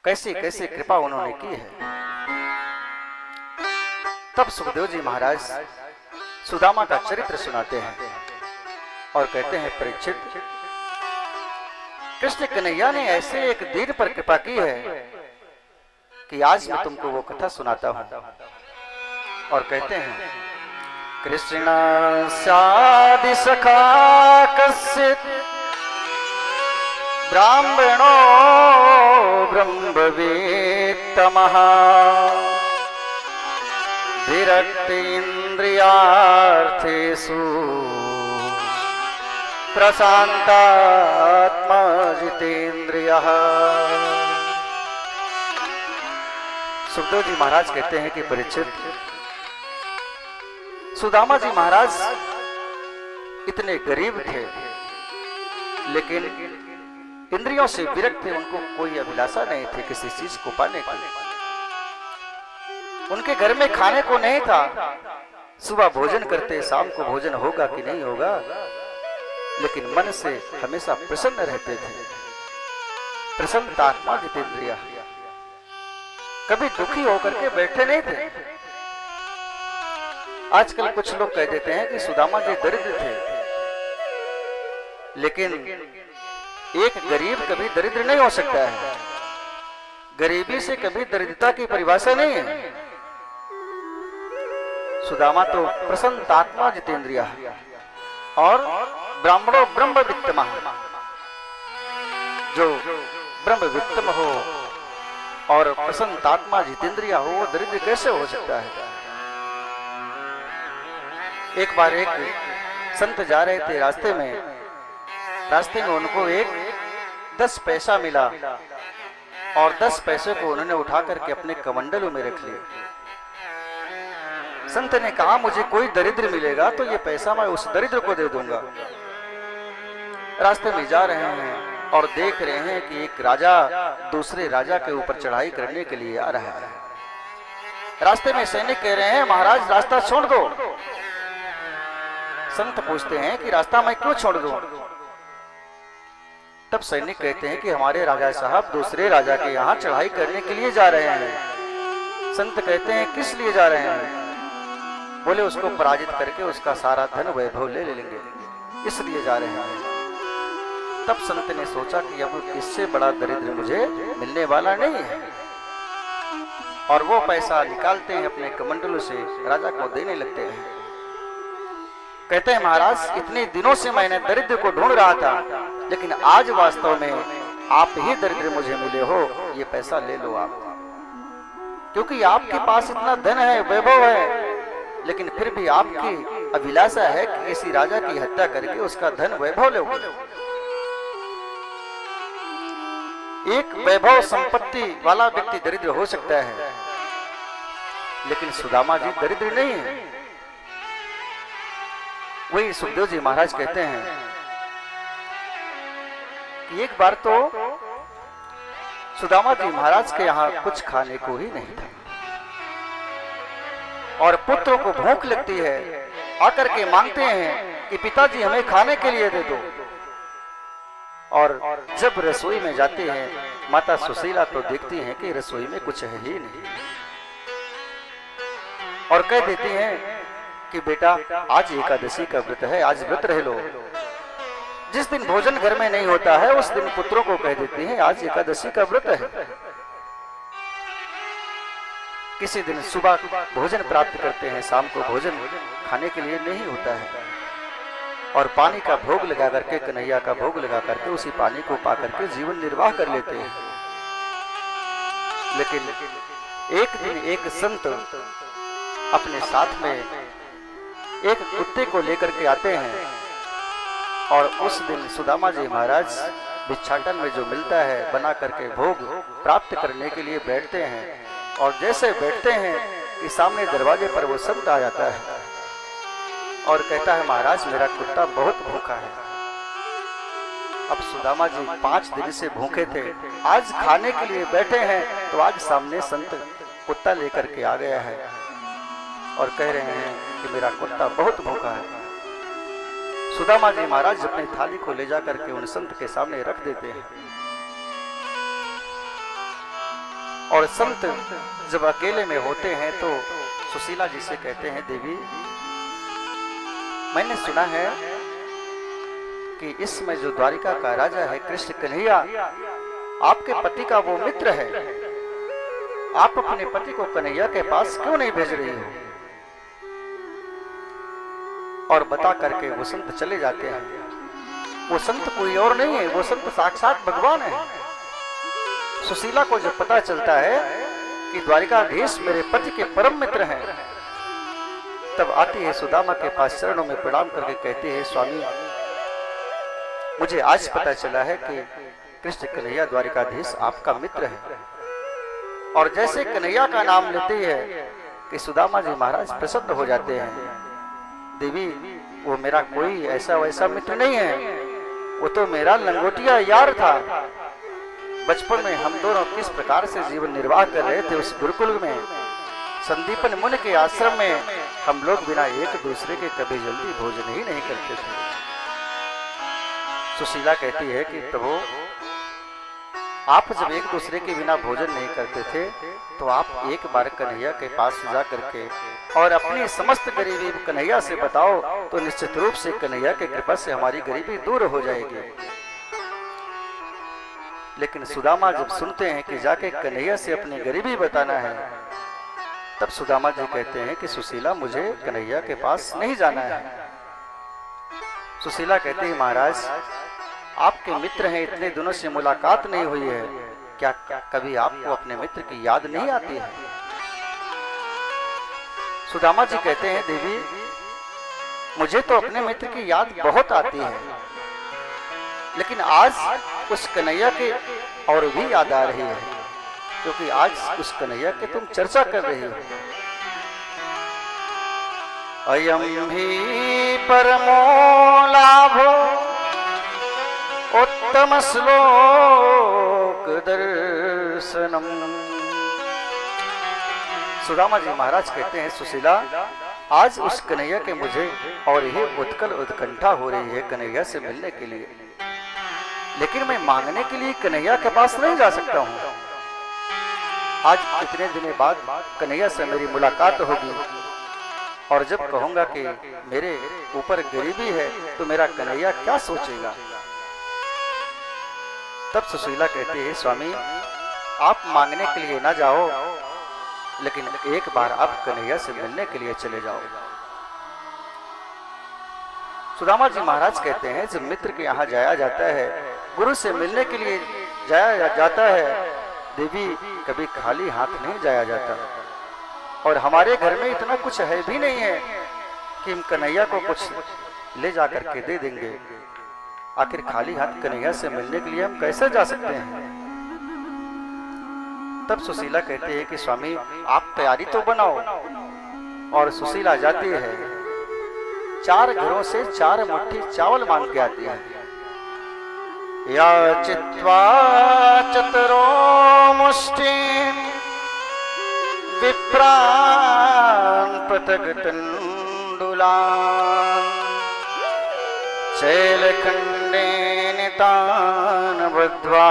कैसी कैसी कृपा उन्होंने की है। तब सुखदेव जी महाराज सुदामा का चरित्र सुनाते हैं और कहते हैं, परीक्षित, कृष्ण कन्हैया ने ऐसे एक दीन पर कृपा की है कि आज मैं तुमको वो कथा सुनाता हूं। और कहते हैं, कृष्ण स्यादि सखा कश्चित् ब्राह्मणो ब्रह्मवेत्तमः विरक्त इंद्रियार्थेषु प्रशांतात्मा जितेन्द्रियः। सुखदेव जी महाराज कहते हैं कि परीक्षित, सुदामा जी महाराज इतने गरीब थे, लेकिन इंद्रियों से विरक्त थे। उनको कोई अभिलाषा नहीं थी किसी चीज को पाने की। उनके घर में खाने को नहीं था। सुबह भोजन करते, शाम को भोजन होगा कि नहीं होगा, लेकिन मन से हमेशा प्रसन्न रहते थे। प्रसन्न आत्मा जितेंद्रिय, कभी दुखी होकर के बैठे नहीं थे। आजकल कुछ लोग कह देते हैं कि सुदामा जी दरिद्र थे, लेकिन एक गरीब कभी दरिद्र नहीं हो सकता है। गरीबी से कभी दरिद्रता की परिभाषा नहीं है। सुदामा तो प्रसन्न आत्मा जितेंद्रिय और ब्राह्मणों ब्रह्म वित्तम, जो ब्रह्म वित्तम हो और प्रसन्न आत्मा जितेंद्रिय हो, वो दरिद्र कैसे हो सकता है। एक बार एक संत जा रहे थे, रास्ते में उनको एक 10 पैसा मिला और 10 पैसे को उन्होंने उठा करके अपने कमंडलों में रख लिया। संत ने कहा, मुझे कोई दरिद्र मिलेगा तो ये पैसा मैं उस दरिद्र को दे दूंगा। रास्ते में जा रहे हैं और देख रहे हैं कि एक राजा दूसरे राजा के ऊपर चढ़ाई करने के लिए आ रहा है। रास्ते में सैनिक कह रहे हैं, महाराज रास्ता छोड़ दो। संत पूछते हैं कि रास्ता मैं क्यों छोड़ दूं? तब सैनिक कहते हैं कि हमारे राजा साहब दूसरे राजा के यहाँ चढ़ाई करने के लिए जा रहे हैं। संत कहते हैं, किस लिए जा रहे हैं? बोले, उसको पराजित करके उसका सारा धन वैभव ले लेंगे, इसलिए जा रहे हैं। तब संत ने सोचा कि अब इससे बड़ा दरिद्र मुझे मिलने वाला नहीं है, और वो पैसा निकालते हैं अपने कमंडलों से, राजा को देने लगते हैं। कहते हैं, महाराज इतने दिनों से मैंने दरिद्र को ढूंढ रहा था, लेकिन आज वास्तव में आप ही दरिद्र मुझे मिले हो। ये पैसा ले लो आप, क्योंकि आपके पास इतना धन है, वैभव है, लेकिन फिर भी आपकी अभिलाषा है कि किसी राजा की हत्या करके उसका धन वैभव लोगे। एक वैभव संपत्ति वाला व्यक्ति दरिद्र हो सकता है, लेकिन सुदामा जी दरिद्र नहीं है। वही सुखदेव जी महाराज कहते हैं कि एक बार तो सुदामा जी महाराज के यहाँ कुछ खाने को ही नहीं था, और पुत्रों को भूख लगती है, आकर के मांगते हैं कि पिताजी हमें खाने के लिए दे दो। और जब रसोई में जाते हैं, माता सुशीला तो देखती हैं कि रसोई में कुछ है ही नहीं, और कह देती हैं कि बेटा आज एकादशी का व्रत है, आज व्रत रह लो। जिस दिन भोजन घर में नहीं होता है, उस दिन पुत्रों को कह देती हैं आज एकादशी का व्रत है। किसी दिन सुबह भोजन प्राप्त करते हैं, शाम को भोजन खाने के लिए नहीं होता है, और पानी का भोग लगा करके, कन्हैया का भोग लगा करके उसी पानी को पा करके जीवन निर्वाह कर लेते हैं। लेकिन एक दिन एक संत अपने साथ में एक कुत्ते को लेकर के आते हैं, और उस दिन सुदामा जी महाराज भिक्षाटन में जो मिलता है बना करके भोग प्राप्त करने के लिए बैठते हैं, और जैसे बैठते हैं कि सामने दरवाजे पर वो संत आ जाता है और कहता है, महाराज मेरा कुत्ता बहुत भूखा है। अब सुदामा जी 5 दिन से भूखे थे, आज खाने के लिए बैठे हैं, तो आज सामने संत कुत्ता लेकर के आ गया है और कह रहे हैं कि मेरा कुत्ता बहुत भूखा है। सुदामा जी महाराज अपनी थाली को ले जा करके उन संत के सामने रख देते हैं। और संत जब अकेले में होते हैं तो सुशीला जी से कहते हैं, देवी मैंने सुना है कि इसमें जो द्वारिका का राजा है कृष्ण कन्हैया आपके पति का वो मित्र है, आप अपने पति को कन्हैया के पास क्यों नहीं भेज रही हो? और बता करके वो संत चले जाते हैं। वो संत कोई और नहीं है, वो संत साक्षात भगवान है। सुशीला को जब पता चलता है कि द्वारिकाधीश मेरे पति के परम मित्र हैं, तब आती है सुदामा के पास, चरणों में प्रणाम करके कहती है, स्वामी मुझे आज पता चला है कि कृष्ण कन्हैया द्वारिकाधीश आपका मित्र है। और जैसे कन्हैया का नाम लेते है कि सुदामा जी महाराज प्रसन्न हो जाते हैं। देवी वो मेरा कोई ऐसा वैसा मित्र नहीं है, वो तो मेरा लंगोटिया यार था। बचपन में हम दोनों किस प्रकार से जीवन निर्वाह कर रहे थे उस गुरुकुल में, संदीपन मुनि के आश्रम में हम लोग बिना एक दूसरे के कभी जल्दी भोजन ही नहीं करते थे। सुशीला कहती है कि प्रभु आप जब एक दूसरे के बिना भोजन नहीं करते थे तो आप एक बार कन्हैया के पास जा करके और अपनी समस्त गरीबी कन्हैया से बताओ तो निश्चित रूप से कन्हैया के कृपा से हमारी गरीबी दूर हो जाएगी। लेकिन सुदामा जब सुनते हैं कि जाके कन्हैया से अपनी गरीबी बताना है, तब सुदामा जी कहते हैं कि सुशीला मुझे कन्हैया के पास नहीं जाना है। सुशीला कहते हैं महाराज आपके मित्र हैं, इतने दिनों से मुलाकात नहीं हुई है, क्या कभी आपको अपने मित्र की याद नहीं आती है? सुदामा जी कहते हैं देवी मुझे तो अपने मित्र की याद बहुत आती है, लेकिन आज उस कन्हैया के और भी याद आ रही है, क्योंकि आज उस कन्हैया की तुम चर्चा कर रही हो। अयम ही परमो लाभो उत्तम श्लोक दर्शनम। सुदामा जी महाराज कहते हैं सुशीला आज उस कन्हैया के मुझे और ही उत्कल उत्कंठा हो रही है कन्हैया से मिलने के लिए, लेकिन मैं मांगने के लिए कन्हैया के पास नहीं जा सकता हूँ। आज इतने दिनों बाद कन्हैया से मेरी मुलाकात होगी और जब कहूंगा कि मेरे ऊपर गरीबी है तो मेरा कन्हैया क्या सोचेगा? तब सुशीला कहती है स्वामी आप मांगने के लिए ना जाओ, लेकिन एक बार आप कन्हैया से मिलने के लिए चले जाओ। सुदामा जी महाराज कहते हैं जब मित्र के यहाँ जाया जाता है, गुरु से मिलने के लिए जाया जाता है, देवी कभी खाली हाथ नहीं जाया जाता। और हमारे घर में इतना कुछ है भी नहीं है कि हम कन्हैया को कुछ ले जा करके दे देंगे। आखिर खाली हाथ कन्हैया से मिलने के लिए हम कैसे जा सकते हैं? तब सुशीला कहती है कि स्वामी आप तैयारी तो बनाओ। और सुशीला जाती है, 4 घरों से 4 मुट्ठी चावल मांग के आती है। या चित्वा चतुरो मुष्टि विप्रान पृथक तंडुलान शैलखंडे नितान बद्ध्वा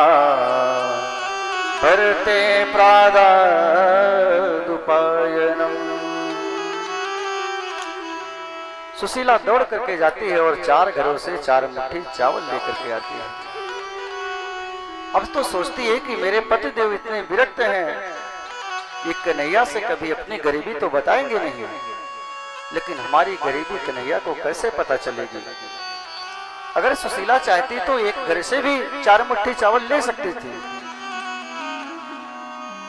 भरते प्रादादुपायनम। सुशीला दौड़ करके जाती है और 4 घरों से 4 मुट्ठी चावल लेकर के आती है। अब तो सोचती है कि मेरे पतिदेव इतने विरक्त हैं, ये कन्हैया से कभी अपनी गरीबी तो बताएंगे नहीं, लेकिन हमारी गरीबी कन्हैया को कैसे पता चलेगी? अगर सुशीला चाहती तो एक घर से भी 4 मुट्ठी चावल ले सकती थी,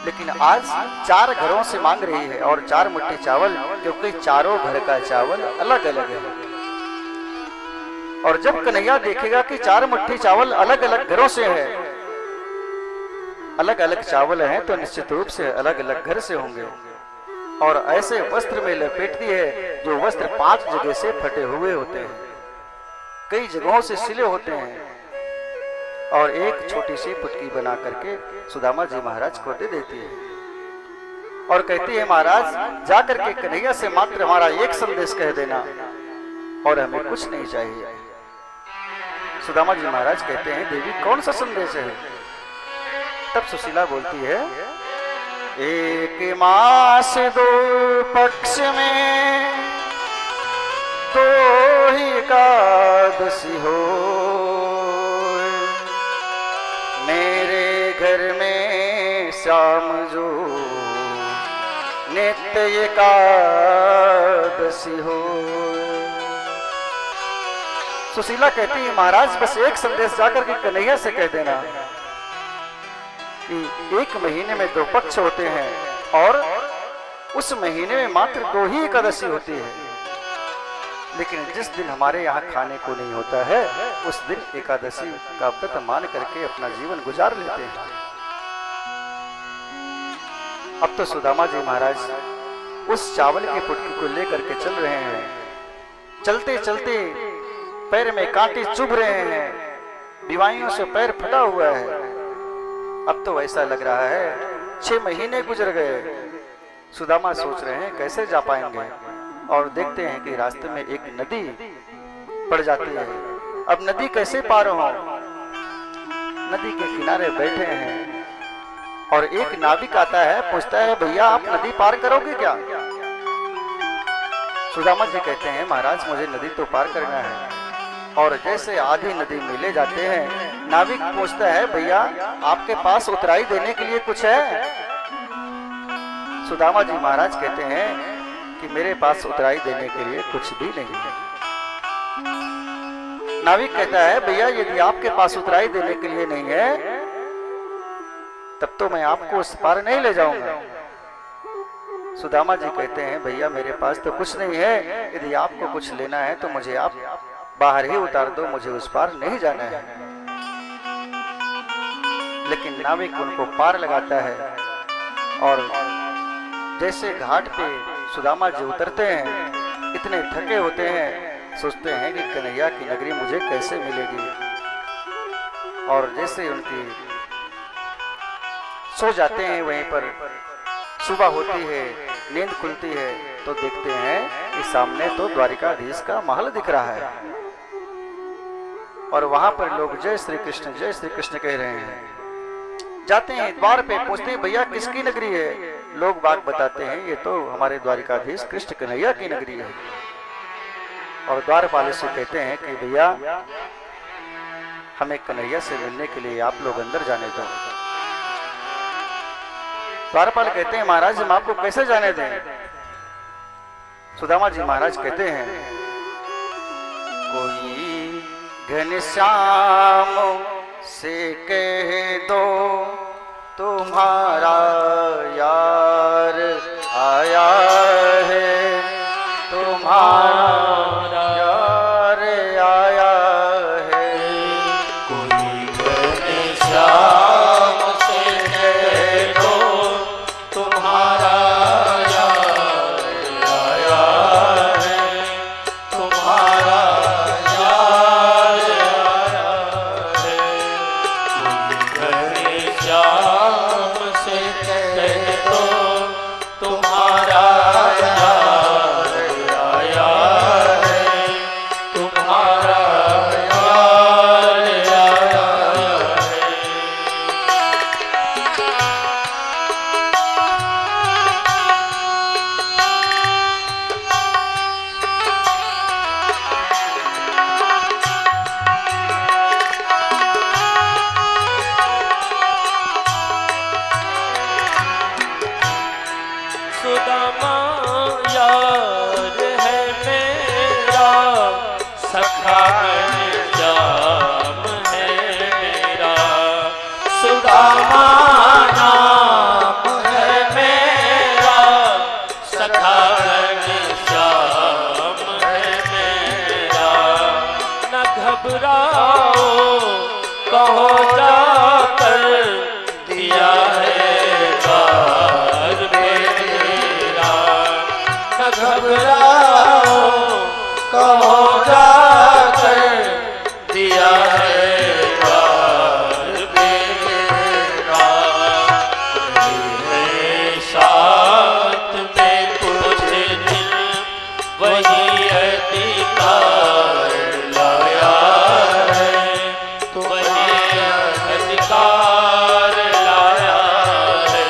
लेकिन आज 4 घरों से मांग रही है और 4 मुट्ठी चावल, क्योंकि चारों घर का चावल अलग अलग है। और जब कन्हैया देखेगा कि 4 मुट्ठी चावल अलग अलग घरों से है, अलग अलग चावल हैं, तो निश्चित रूप से अलग अलग घर से होंगे। और ऐसे वस्त्र में लपेटती है जो वस्त्र 5 जगह से फटे हुए होते हैं, कई जगहों से सिले होते हैं, और एक छोटी सी पुटकी बना करके सुदामा जी महाराज को दे देती है और कहती है महाराज जाकर के कन्हैया से मात्र हमारा एक संदेश कह देना और हमें कुछ नहीं चाहिए। सुदामा जी महाराज कहते हैं देवी कौन सा संदेश है? तब सुशीला बोलती है एक मास दो पक्ष में दो ही एकादशी हो, मेरे घर में शाम जो नित्य एकादशी हो। सुशीला कहती है महाराज बस एक संदेश जाकर के कन्हैया से कह देना कि एक महीने में दो पक्ष होते हैं और उस महीने में मात्र दो ही एकादशी होती है, लेकिन जिस दिन हमारे यहाँ खाने को नहीं होता है उस दिन एकादशी का व्रत मान करके अपना जीवन गुजार लेते हैं। अब तो सुदामा जी महाराज उस चावल के पुटकी को लेकर के चल रहे हैं। चलते चलते पैर में कांटे चुभ रहे हैं, बीमारियों से पैर फटा हुआ है। अब तो ऐसा लग रहा है 6 महीने गुजर गए। सुदामा सोच रहे हैं कैसे जा पाएंगे, और देखते हैं कि रास्ते में एक नदी पड़ जाती है। अब नदी कैसे पार हो? नदी के किनारे बैठे हैं और एक नाविक आता है, पूछता है भैया आप नदी पार करोगे क्या? सुदामा जी कहते हैं महाराज मुझे नदी तो पार करना है। और जैसे आधी नदी में ले जाते हैं, नाविक पूछता है भैया आपके पास उतराई देने के लिए कुछ है? सुदामा जी महाराज कहते हैं कि मेरे पास उतराई देने के लिए कुछ भी नहीं है। नाविक कहता है भैया यदि आपके पास उतराई देने के लिए नहीं है तब तो मैं आपको उस पार नहीं ले जाऊंगा। सुदामा जी कहते हैं भैया मेरे पास तो कुछ नहीं है, यदि आपको कुछ लेना है तो मुझे आप बाहर ही उतार दो, मुझे उस पार नहीं जाना है। लेकिन नाविक उनको पार लगाता है और जैसे घाट पे सुदामा जी उतरते हैं, इतने थके होते हैं, सोचते हैं कि कन्हैया की नगरी मुझे कैसे मिलेगी। और जैसे उनकी सो जाते हैं वहीं पर, सुबह होती है, नींद खुलती है तो देखते हैं कि सामने तो द्वारिकाधीश का महल दिख रहा है और वहां पर लोग जय श्री कृष्ण कह रहे हैं। जाते हैं द्वार पे, पूछते हैं भैया किसकी नगरी है? लोग बाग बताते हैं ये तो हमारे द्वारिकाधीश कृष्ण कन्हैया की नगरी है। और द्वारपाल से कहते हैं कि भैया हमें कन्हैया से मिलने के लिए आप लोग अंदर जाने दो। द्वारपाल कहते हैं महाराज हम आपको कैसे जाने दें? सुदामा जी महाराज कहते हैं कोई घनश्याम से कह दो तुम्हारा यार आया है, तुम्हारा यार आया है। कोई घनश्याम से कह दो तुम्हारा यार आया है, तुम्हारा यार आया है। कोई घनश्याम से कह दो तुम्हारा यार आया है, तुम्हारा यार आया है। सुदामा यार है मेरा, सखा घनश्याम है मेरा। सुदामा नाम है मेरा, सखा घनश्याम है मेरा। न घबराओ कहो जाकर दिया है द्वार मेरा। न घबराओ कहो जाकर दिया है द्वार मेरा। मेरे साथ में कुछ दिन वही अधिकार लाया है, वही अधिकार लाया है।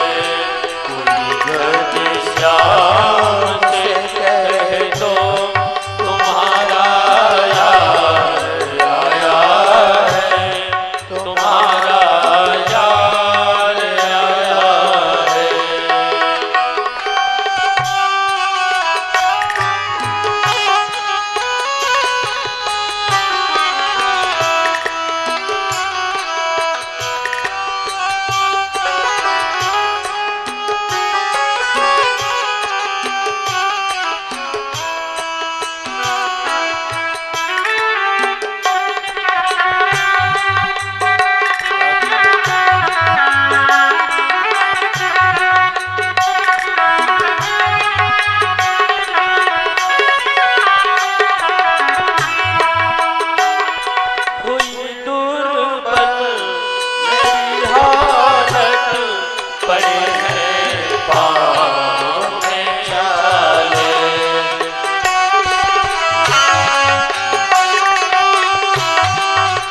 पड़े हैं पाँव में छाले।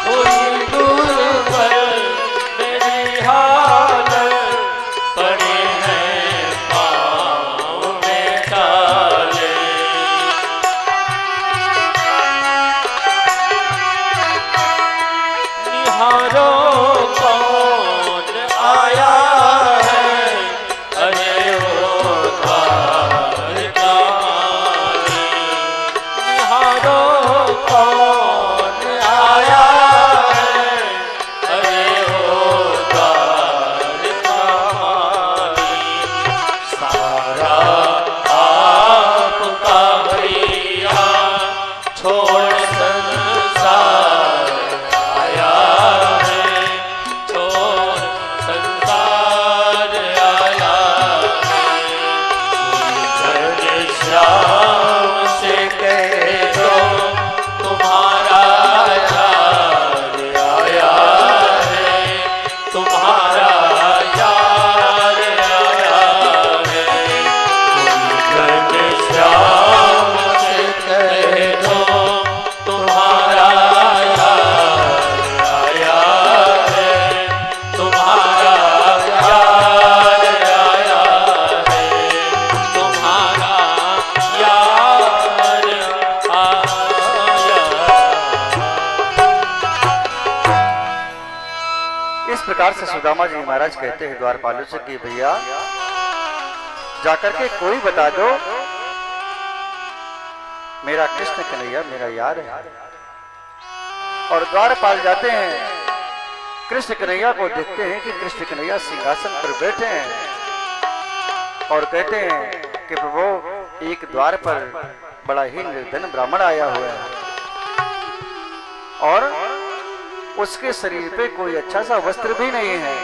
कोई दुर्बल मेरी हालत पड़े हैं पाँव में छाले। निहारो कौन आया है, अरे ओ द्वार का माली। निहारो कौन आया है, अरे ओ द्वार का माली। सारा आपका भैया छोड़ संसार आया है, छोड़ संसार आया है। घनश्याम से कह दो तुम्हारा यार आया है, तुम्हारा यार आया है। घनश्याम से कह दो तुम्हारा यार आया है, तुम्हारा यार आया है, तुम्हारा यार आया। इस प्रकार से सुदामा जी महाराज कहते हैं द्वारपालों से कि भैया जाकर के कोई बता दो मेरा कृष्ण कन्हैया मेरा यार है। और द्वारपाल जाते हैं, कृष्ण कन्हैया को देखते हैं कि कृष्ण कन्हैया सिंहासन पर बैठे हैं और कहते हैं कि प्रभु एक द्वार पर बड़ा ही निर्धन ब्राह्मण आया हुआ है और उसके शरीर पे कोई अच्छा सा वस्त्र भी नहीं है,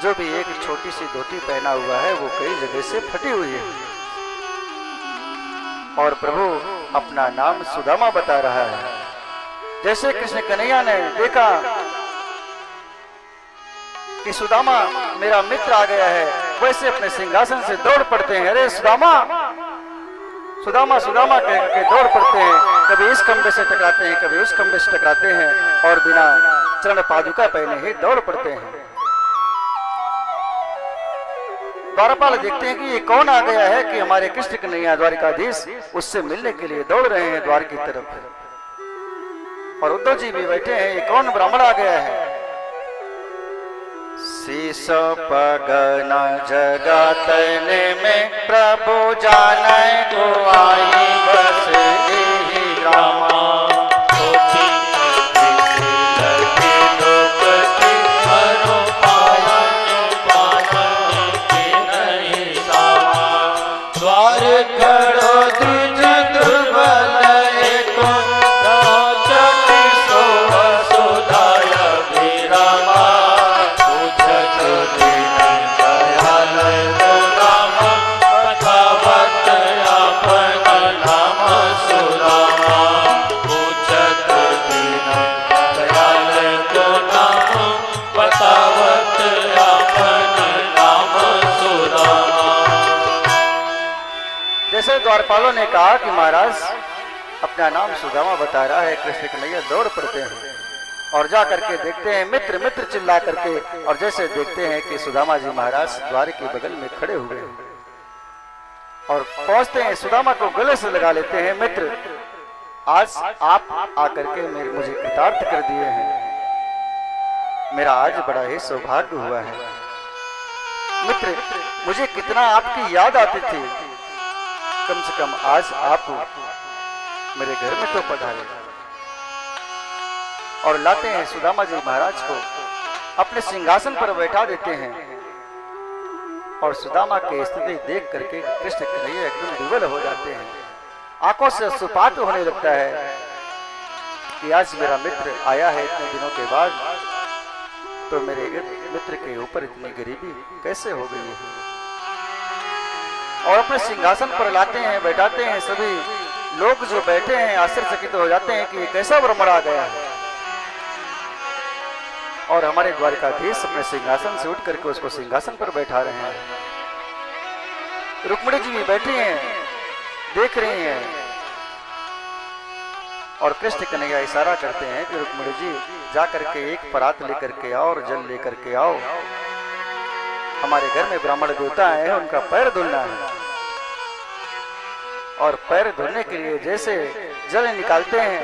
जो भी एक छोटी सी धोती पहना हुआ है वो कई जगह से फटी हुई है। और प्रभु अपना नाम सुदामा बता रहा है। जैसे कृष्ण कन्हैया ने देखा कि सुदामा मेरा मित्र आ गया है, वैसे अपने सिंहासन से दौड़ पड़ते हैं। अरे सुदामा सुदामा सुदामा कह के दौड़ पड़ते हैं। कभी इस खंबे से टकराते हैं, कभी उस खंबे से टकराते हैं और बिना चरण पादुका पहने ही दौड़ पड़ते हैं। द्वारपाल देखते हैं कि ये कौन आ गया है कि हमारे कृष्ण कन्हैया द्वारिकाधीश उससे मिलने के लिए दौड़ रहे हैं द्वार की तरफ। और उद्धव जी भी बैठे हैं, ये कौन ब्राह्मण आ गया है। शीश पगन जगतन में प्रभु जाने को आई बस यही रामा। जैसे द्वारपालों ने कहा कि महाराज अपना नाम सुदामा बता रहा है, कृष्ण कन्हैया दौड़ पड़ते हैं और जा करके देखते हैं मित्र मित्र चिल्ला करके। और जैसे देखते हैं कि सुदामा जी महाराज द्वार के बगल में खड़े हुए हैं और पहुंचते हैं, सुदामा को गले से लगा लेते हैं। मित्र आज आप आकर के मुझे कृतार्थ कर दिए हैं, मेरा आज बड़ा ही सौभाग्य हुआ है। मित्र मुझे कितना आपकी याद आती थी, कम से कम आज आप मेरे घर में तो पधारे। और लाते हैं सुदामा जी महाराज को अपने सिंहासन पर बैठा देते हैं। और सुदामा की स्थिति देख करके कृष्ण कन्हैया एकदम विवल हो जाते हैं, आंखों से सुपात होने लगता है कि आज मेरा मित्र आया है इतने दिनों के बाद, तो मेरे मित्र के ऊपर इतनी गरीबी कैसे हो गई है। और अपने सिंहासन पर लाते हैं, बैठाते हैं। सभी लोग जो बैठे हैं आश्चर्यचकित हो जाते हैं कि ये कैसा ब्राह्मण आ गया है। और हमारे द्वारिकाधीश अपने सिंहासन से उठ करके उसको सिंहासन पर बैठा रहे हैं। रुक्मिणी जी भी बैठी हैं, देख रही हैं, और कृष्ण कन्हैया इशारा करते हैं कि रुक्मिणी जी जा करके एक परात लेकर के आओ और जल लेकर के आओ, हमारे घर में ब्राह्मण देवता आए हैं, उनका पैर धुलना है। और पैर धुलने के लिए जैसे जल निकालते हैं,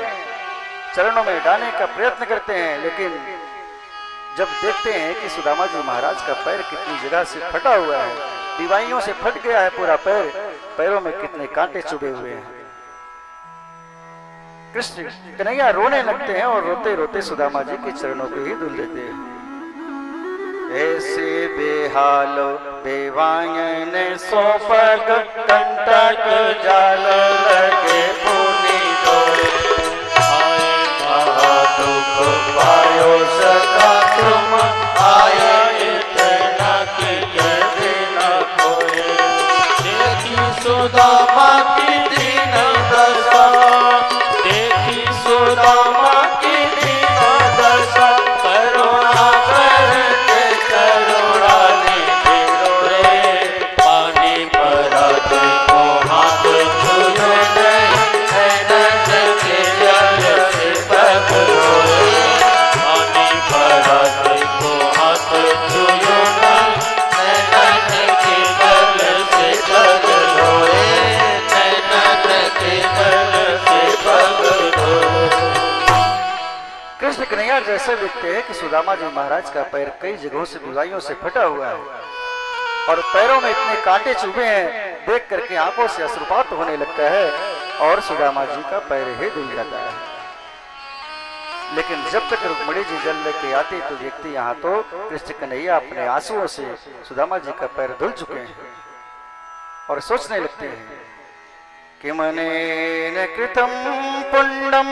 चरणों में डालने का प्रयत्न करते हैं, लेकिन जब देखते हैं कि सुदामा जी महाराज का पैर कितनी जगह से फटा हुआ है, दीवाइयों से फट गया है पूरा पैर, पैरों में कितने कांटे चुभे हुए हैं, कृष्ण कन्हैया रोने लगते हैं और रोते रोते सुदामा जी के चरणों को ही धुल देते हैं। ऐसे बेहालो बेवायन सोपग कंटक जाल लगे पुनि डोरे, आए दुख पायो सका तुम आए इतना कि कहते न कोई, देखी सुदामा की दीन दशा, देखी सुदामा की दीन दशा, करुणा करके करुणा निधि रे, पानी परात को हाथ छुए नहीं, नैनन के जल से तक रोए, पानी परात को हाथ छुए नहीं, नैनन के जल से तक रोए, नैनन के जल से तक रोए। कृष्ण कन्हैया जैसे देखते हैं कि सुदामा जी महाराज का पैर कई जगहों से दीवाइयों से फटा हुआ है और पैरों में इतने कांटे चुभे हैं, देख करके आंखों से अश्रुपात होने लगता है और सुदामा जी का पैर ही धुल जाता है। लेकिन जब तक रुक्मिणी जी जल लेके आती तो देखती यहाँ तो कृष्ण कन्हैया अपने आंसुओं से सुदामा जी का पैर धुल चुके हैं और सोचने लगते हैं कि मनेन कृतम पुण्यम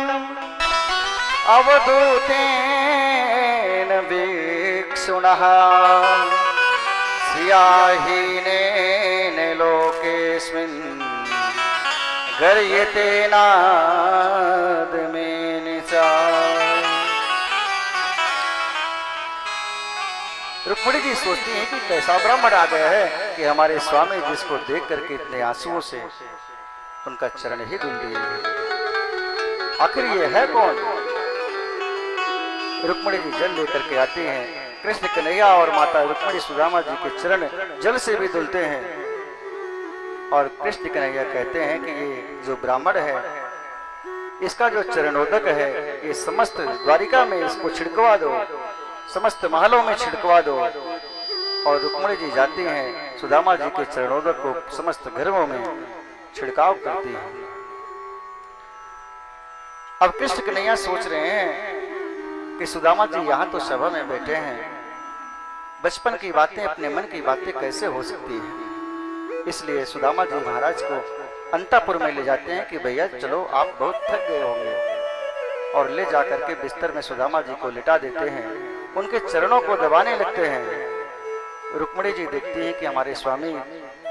अवधूतेन वीक्षुणः स्याहीनेन लोकेस्मिन् गर्यते नादमेन च। रुक्मिणी जी सोचती हैं कि कैसा ब्राह्मण आ गया है कि हमारे स्वामी जिसको देख करके इतने आंसुओं से उनका चरण ही धुल दिए, आखिर ये है कौन। रुक्मिणी जी जल लेकर के आती हैं, कृष्ण कन्हैया और माता रुक्मिणी सुदामा जी के चरण जल से भी धुलते हैं और कृष्ण कन्हैया कहते हैं कि ये जो ब्राह्मण है इसका जो चरणोदक है ये समस्त द्वारिका में इसको छिड़कवा दो, समस्त महलों में छिड़कवा दो। और रुक्मिणी जी जाती हैं, सुदामा जी के चरणोदक को समस्त घरों में छिड़काव करती है। अब कृष्ण कन्हैया सोच रहे हैं कि सुदामा जी यहाँ तो सभा में बैठे हैं, बचपन की बातें अपने मन की बातें कैसे हो सकती हैं। इसलिए सुदामा जी महाराज को अंतापुर में ले जाते हैं कि भैया चलो आप बहुत थक गए होंगे, और ले जाकर के बिस्तर में सुदामा जी को लिटा देते हैं, उनके चरणों को दबाने लगते हैं। रुक्मिणी जी देखती है कि हमारे स्वामी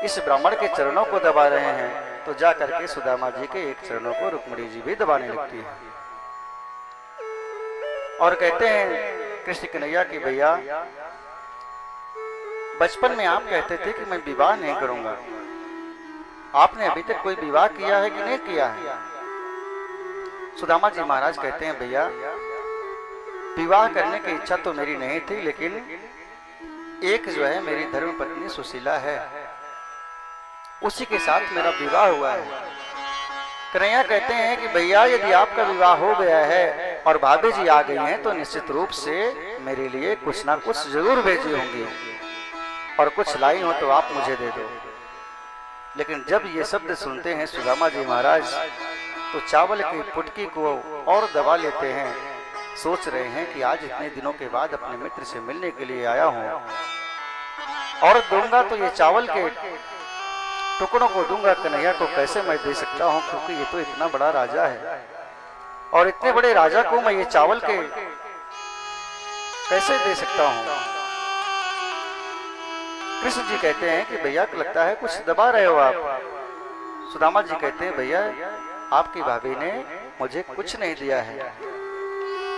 इस ब्राह्मण के चरणों को दबा रहे हैं, तो जा करके सुदामा जी के एक चरणों को रुक्मिणी जी भी दबाने लगती है और कहते हैं कृष्ण कन्हैया कि भैया बचपन में आप कहते थे कि मैं विवाह नहीं करूंगा, आपने अभी तक कोई विवाह किया है कि नहीं किया है। सुदामा जी महाराज कहते हैं भैया विवाह करने की इच्छा तो मेरी नहीं थी, लेकिन एक जो है मेरी धर्म पत्नी सुशीला है, उसी के साथ मेरा विवाह हुआ है। कन्हैया कहते हैं कि भैया यदि आपका विवाह हो गया है और भाभी जी आ गई हैं तो निश्चित रूप से मेरे लिए कुछ ना कुछ जरूर भेजी होंगी, और कुछ लाई हो तो आप मुझे दे दो। लेकिन जब ये शब्द सुनते हैं सुदामा जी महाराज तो चावल की पुटकी को और दबा लेते हैं, सोच रहे हैं कि आज इतने दिनों के बाद अपने मित्र से मिलने के लिए आया हूं और दूंगा तो ये चावल के टुकड़ों को दूंगा, कन्हैया को कैसे मैं दे सकता हूं, क्योंकि ये तो इतना बड़ा राजा है और इतने बड़े राजा को मैं ये चावल के कैसे दे सकता हूं। कृष्ण जी कहते हैं कि भैया लगता है कुछ दबा रहे हो आप। सुदामा जी कहते हैं भैया आपकी भाभी ने मुझे कुछ नहीं दिया है,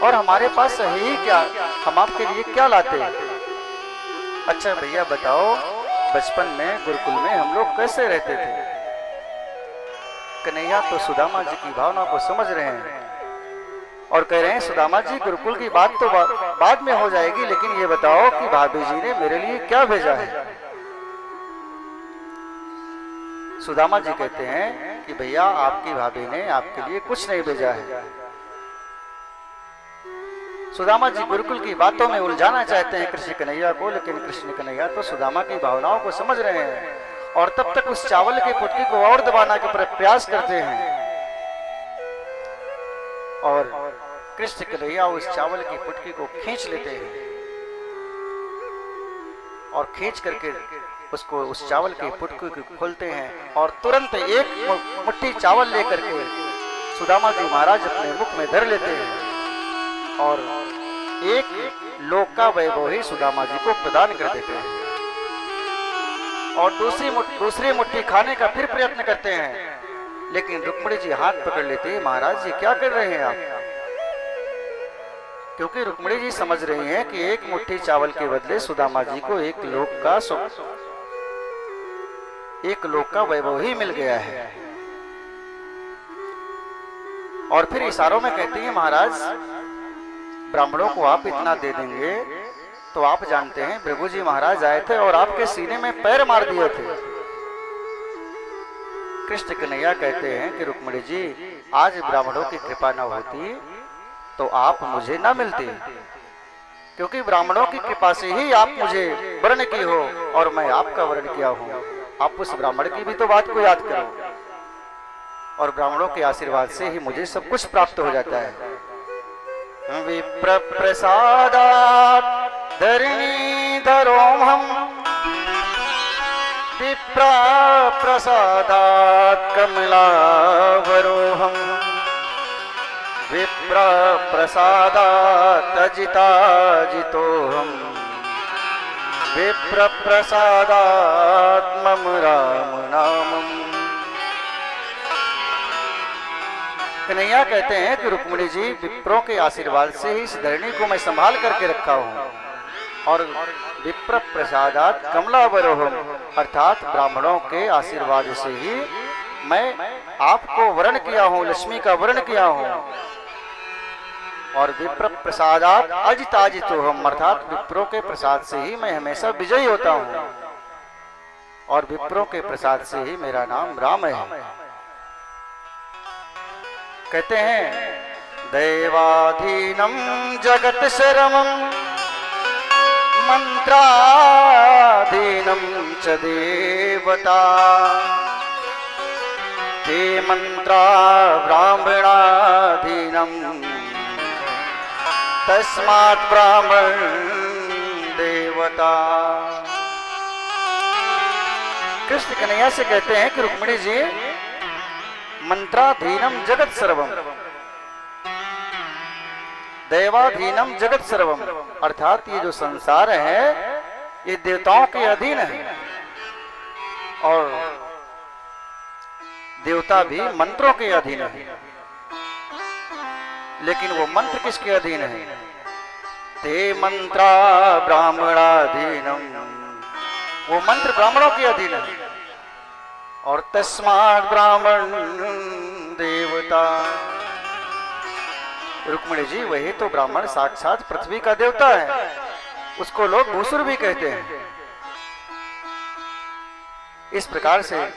और हमारे पास है ही क्या, हम आपके लिए क्या लाते। अच्छा भैया बताओ, बचपन में गुरुकुल में हम लोग कैसे रहते थे। कन्हैया तो सुदामा जी की भावना को समझ रहे हैं और कह रहे हैं, सुदामा जी गुरुकुल की बात तो बाद में हो जाएगी, लेकिन ये बताओ कि भाभी जी ने मेरे लिए क्या भेजा है। सुदामा जी कहते हैं कि भैया आपकी भाभी ने आपके लिए कुछ नहीं भेजा है। सुदामा जी गुरुकुल की बातों में उलझाना चाहते हैं कृष्ण कन्हैया को, लेकिन कृष्ण कन्हैया तो सुदामा की भावनाओं को समझ रहे हैं और तब तक उस चावल की पुटकी को और दबाना के प्रयास करते हैं। और कृष्ण कन्हैया उस चावल की पुटकी को खींच लेते हैं और खींच करके उसको, उस चावल की पुटकी को खोलते हैं और तुरंत एक मुट्ठी चावल लेकर के सुदामा जी महाराज अपने मुख में धर लेते हैं और एक लोक का वैभव ही सुदामा जी को प्रदान कर देते हैं। और दूसरी मुट्ठी खाने का फिर प्रयत्न करते हैं, लेकिन रुक्मिणी जी हाथ पकड़ लेते हैं। महाराज जी क्या कर रहे हैं आप? क्योंकि रुक्मिणी जी समझ रही हैं कि एक मुट्ठी चावल के बदले सुदामा जी को एक लोक का वैभव ही मिल गया है। और फिर इशारों में कहती है, महाराज ब्राह्मणों को आप इतना दे देंगे तो आप जानते हैं भृगु जी महाराज आए थे और आपके सीने में पैर मार दिए थे। कृष्ण कन्हैया कहते हैं कि रुक्मिणी जी, आज ब्राह्मणों की कृपा न होती तो आप मुझे ना मिलती, क्योंकि ब्राह्मणों की कृपा से ही आप मुझे वर्ण की हो और मैं आपका वर्ण किया हूं। आप उस ब्राह्मण की भी तो बात को याद करो, और ब्राह्मणों के आशीर्वाद से ही मुझे सब कुछ प्राप्त हो जाता है। विप्र प्रसादात् धरणीधरोऽहं, विप्र प्रसादात् कमलावरोऽहं, विप्र प्रसादात् अजिताजितोऽहं, विप्र प्रसादात् मम राम नामम्। कन्हैया कहते हैं कि रुक्मिणी जी, विप्रों के आशीर्वाद से ही इस धरणी को मैं संभाल करके रखा हूं, और विप्र प्रसादात कमलावरोहम, अर्थात ब्राह्मणों के आशीर्वाद से ही मैं आपको वर्ण किया हूं, लक्ष्मी का वर्ण किया हूं। और विप्र प्रसादात अजिताजितोहम, अर्थात विप्रों के प्रसाद से ही मैं हमेशा विजयी होता हूं, और विप्रों के प्रसाद से ही मेरा नाम राम है। कहते हैं, दैवाधीनम जगत शरमं, मंत्राधीनम च देवता, ते मंत्रा ब्राह्मणाधीनम, तस्मात् ब्राह्मण देवता। कृष्ण कन्हैया से कहते हैं कि रुक्मिणी जी, मंत्राधीनम जगत सर्वम, दैवाधीनम जगत सर्वम, अर्थात ये जो संसार है ये देवताओं के अधीन है, और देवता भी मंत्रों के अधीन है। लेकिन वो मंत्र किसके अधीन है? ते मंत्रा ब्राह्मणाधीनम, वो मंत्र ब्राह्मणों के अधीन है, और तस्मात् ब्राह्मण देवता। रुक्मिणी जी, वही तो ब्राह्मण साक्षात पृथ्वी का देवता है, उसको लोग भूसुर भी कहते हैं। इस प्रकार से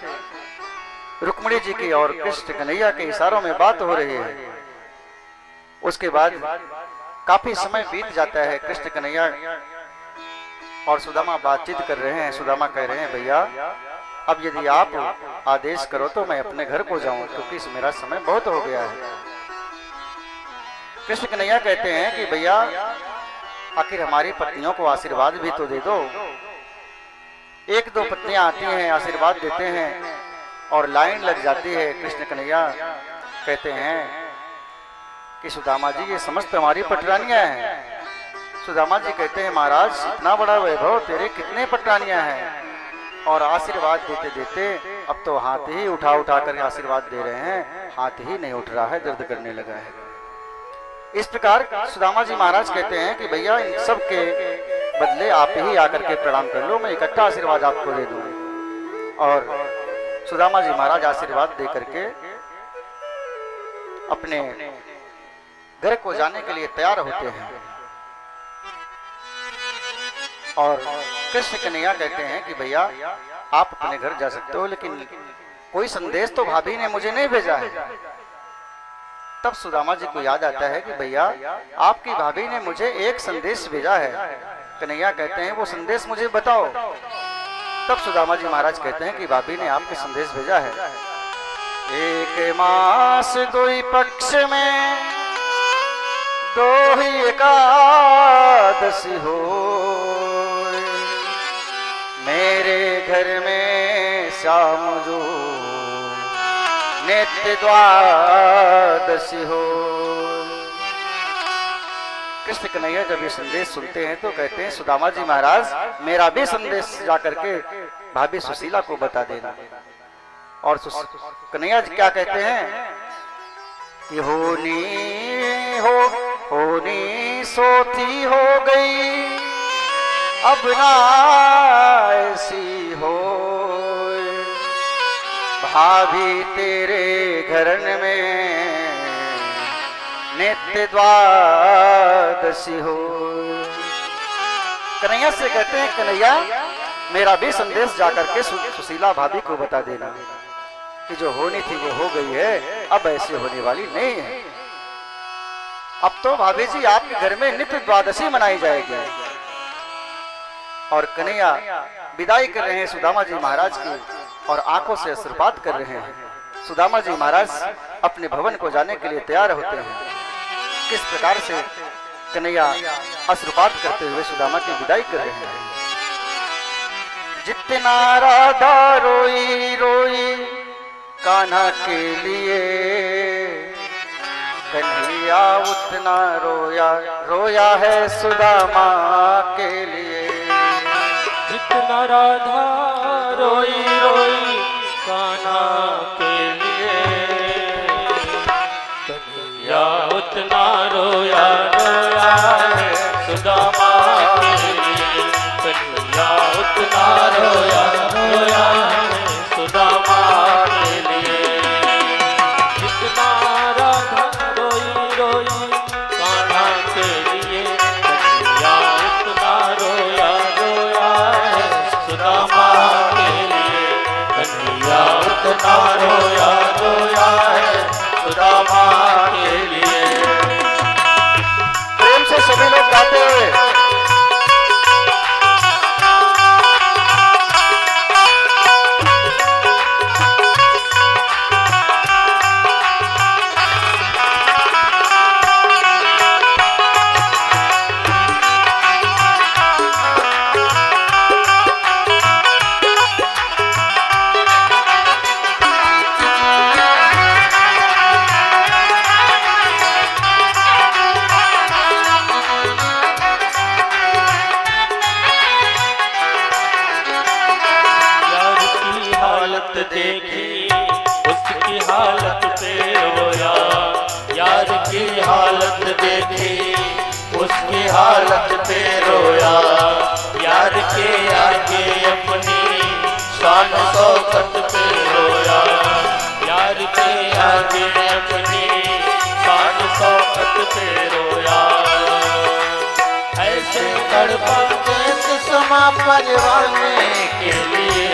रुक्मिणी जी की और कृष्ण कन्हैया के इशारों में बात हो रही है। उसके बाद काफी समय बीत जाता है। कृष्ण कन्हैया और सुदामा बातचीत कर रहे हैं। सुदामा कह रहे हैं, भैया अब यदि आप आदेश करो तो मैं अपने घर को जाऊं, क्योंकि मेरा समय बहुत हो गया है। कृष्ण कन्हैया कहते हैं कि भैया आखिर हमारी पत्नियों को आशीर्वाद भी तो दे दो। एक दो पत्नियां आती हैं, आशीर्वाद देते हैं और लाइन लग जाती है। कृष्ण कन्हैया कहते हैं कि सुदामा जी, ये समस्त हमारी पटरानियां हैं। सुदामा जी कहते हैं, महाराज इतना बड़ा वैभव, तेरे कितने पटरानियां हैं? और आशीर्वाद देते देते अब तो हाथ ही उठा उठा कर आशीर्वाद दे रहे हैं, हाथ ही नहीं उठ रहा है, दर्द करने लगा है। इस प्रकार सुदामा जी महाराज कहते हैं कि भैया इन सब के बदले आप ही आकर के प्रणाम कर लो, मैं इकट्ठा आशीर्वाद आपको दे दूं। और सुदामा जी महाराज आशीर्वाद दे करके अपने घर को जाने के लिए तैयार होते हैं। और कृष्ण कन्हैया कहते हैं कि भैया आप अपने घर जा सकते हो, लेकिन कोई संदेश तो भाभी ने मुझे नहीं भेजा है। तब सुदामा जी को याद आता है कि भैया आपकी भाभी ने मुझे एक संदेश भेजा है। कन्हैया कहते हैं वो संदेश मुझे बताओ। तब सुदामा जी महाराज कहते हैं कि भाभी ने आपके संदेश भेजा है, एक मास दुई पक्ष में दो ही एकादशी हो, मेरे घर में श्याम जो नित्य द्वादशी हो। कृष्ण कन्हैया जब ये संदेश सुनते हैं तो कहते हैं सुदामा जी महाराज मेरा भी संदेश जाकर के भाभी सुशीला को बता देना। और कन्हैया जी क्या कहते हैं कि होनी सोती हो गई अब ना ऐसी हो, भाभी तेरे घरन में नित्य द्वादशी हो। कन्हैया से कहते हैं कन्हैया मेरा भी संदेश जाकर के सुशीला भाभी को बता देना कि जो होनी थी वो हो गई है, अब ऐसी होने वाली नहीं है। अब तो भाभी जी आपके घर में नित्य द्वादशी मनाई जाएगी। और कन्हैया विदाई कर रहे हैं सुदामा जी महाराज की और आंखों से अश्रुपात कर रहे हैं। सुदामा जी महाराज अपने भवन को जाने के लिए तैयार होते हैं। किस प्रकार से कन्हैया अश्रुपात करते हुए सुदामा की विदाई कर रहे हैं। जितना राधा रोई रोई कान्हा के लिए, कन्हैया उतना रोया रोया है सुदामा के लिए। जितना राधा रोई रोई कान्हा के लिए, कन्हैया उतना रोया रोया है सुदामा के लिए। कन्हैया उतना रोया रोया है सुदामा के लिए। जितना राधा रोई रोई कान्हा के लिए, कन्हैया उतना रोया रोया है सुदामा के लिए। कन्हैया उतना रोया रोया है सुदामा के लिए। प्रेम से सभी लोग गाते हुए देखी उसकी हालत पे रोया, यार की हालत देखी उसकी हालत पे रोया। यार के आगे अपनी शान शौकत पे रोया, यार के आगे अपनी शान शौकत पे रोया। ऐसे तड़पा जैसे समा परवाने के लिए,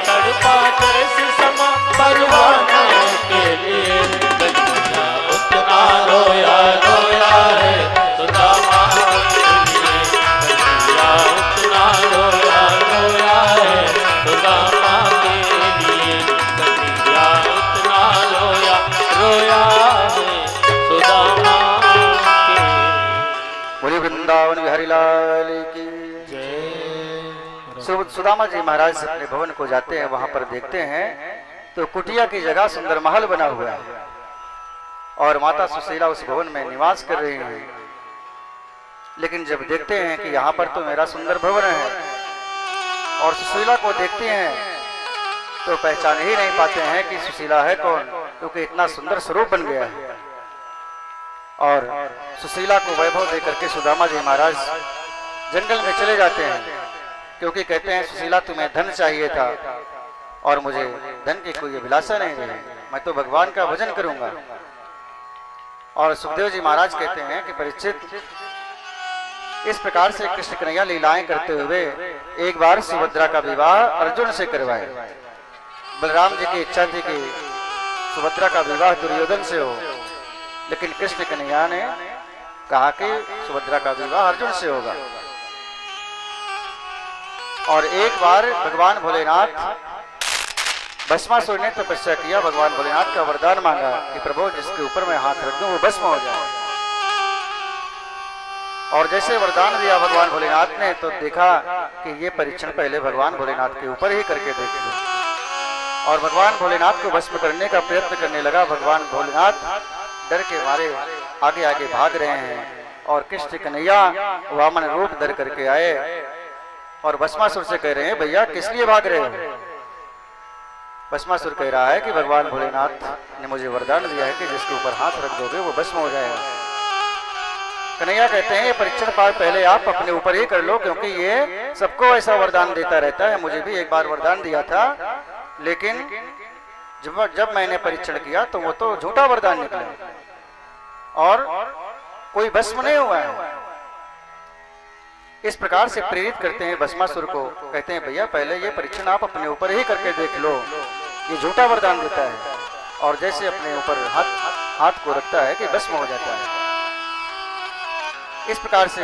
तड़पा जैसे समा परवाने के लिए। कन्हैया उतना रोया रोया है सुदामा के लिए। कन्हैया उतना रोया रोया है सुदामा के लिए। कन्हैया उतना रोया रोया है सुदामा के। बोले वृंदावन बिहारी लाल की। सुदामा जी महाराज अपने भवन को जाते हैं। वहां पर देखते हैं तो कुटिया की जगह सुंदर महल बना हुआ है और माता सुशीला उस भवन में निवास कर रही हैं। लेकिन जब देखते हैं कि यहाँ पर तो मेरा सुंदर भवन है और सुशीला को देखते हैं तो पहचान ही नहीं पाते हैं कि सुशीला है कौन, क्योंकि इतना सुंदर स्वरूप बन गया है। और सुशीला को वैभव दे करके सुदामा जी महाराज जंगल में चले जाते हैं, क्योंकि कहते हैं सुशीला तुम्हें धन चाहिए था और मुझे धन की कोई अभिलाषा नहीं रही, मैं तो भगवान का भजन करूंगा। और सुखदेव जी महाराज कहते हैं कि परीक्षित, इस प्रकार से कृष्ण कन्हैया लीलाएं करते हुए एक बार सुभद्रा का विवाह अर्जुन से करवाए। बलराम जी की इच्छा थी कि सुभद्रा का विवाह दुर्योधन से हो, लेकिन कृष्ण कन्हैया ने कहा कि सुभद्रा का विवाह अर्जुन से होगा। और एक बार भगवान भोलेनाथ, भस्मासुर ने तपस्या किया, भगवान भोलेनाथ का वरदान मांगा कि प्रभु जिसके ऊपर मैं हाथ रख दूं वो भस्म हो जाए। और जैसे वरदान दिया भगवान भोलेनाथ ने, तो देखा कि ये परीक्षण पहले भगवान भोलेनाथ के ऊपर ही करके देख लो। और भगवान भोलेनाथ को भस्म करने का प्रयत्न करने लगा। भगवान भोलेनाथ डर के मारे आगे आगे भाग रहे हैं और कृष्ण कन्हैया वामन रूप धर करके आए और भस्मासुर से कह रहे हैं, भैया किस लिए भाग रहे हो? भस्मासुर कह रहा है कि भगवान भोलेनाथ ने मुझे वरदान दिया है कि जिसके ऊपर हाथ रख दोगे वो भस्म हो जाएगा। कन्हैया कहते हैं, ये परीक्षण पार पहले आप अपने ऊपर ही कर लो, क्योंकि ये सबको ऐसा वरदान देता रहता है। मुझे भी एक बार वरदान दिया था, लेकिन जब मैंने परीक्षण किया तो वो तो झूठा वरदान निकला और कोई भस्म नहीं हुआ है। इस प्रकार से प्रेरित करते हैं भस्मासुर को, कहते हैं भैया पहले ये परीक्षण आप अपने ऊपर ही करके देख लो, ये झूठा वरदान देता है। और जैसे अपने ऊपर हाथ को रखता है कि भस्म हो जाता है। इस प्रकार से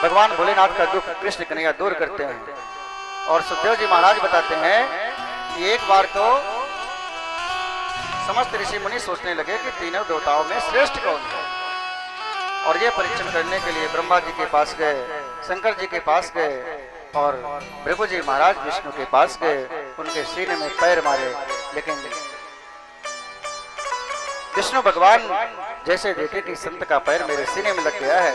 भगवान भोलेनाथ का दुख कृष्ण कन्हैया दूर करते हैं। और सुखदेव जी महाराज बताते हैं कि एक बार तो समस्त ऋषि मुनि सोचने लगे कि तीनों देवताओं में श्रेष्ठ कौन है। और ये परीक्षण करने के लिए ब्रह्मा जी के पास गए, शंकर जी के पास गए और भृगु जी महाराज विष्णु के पास गए, उनके सीने में पैर मारे, लेकिन विष्णु भगवान जैसे देखे कि संत का पैर मेरे सीने में लग गया है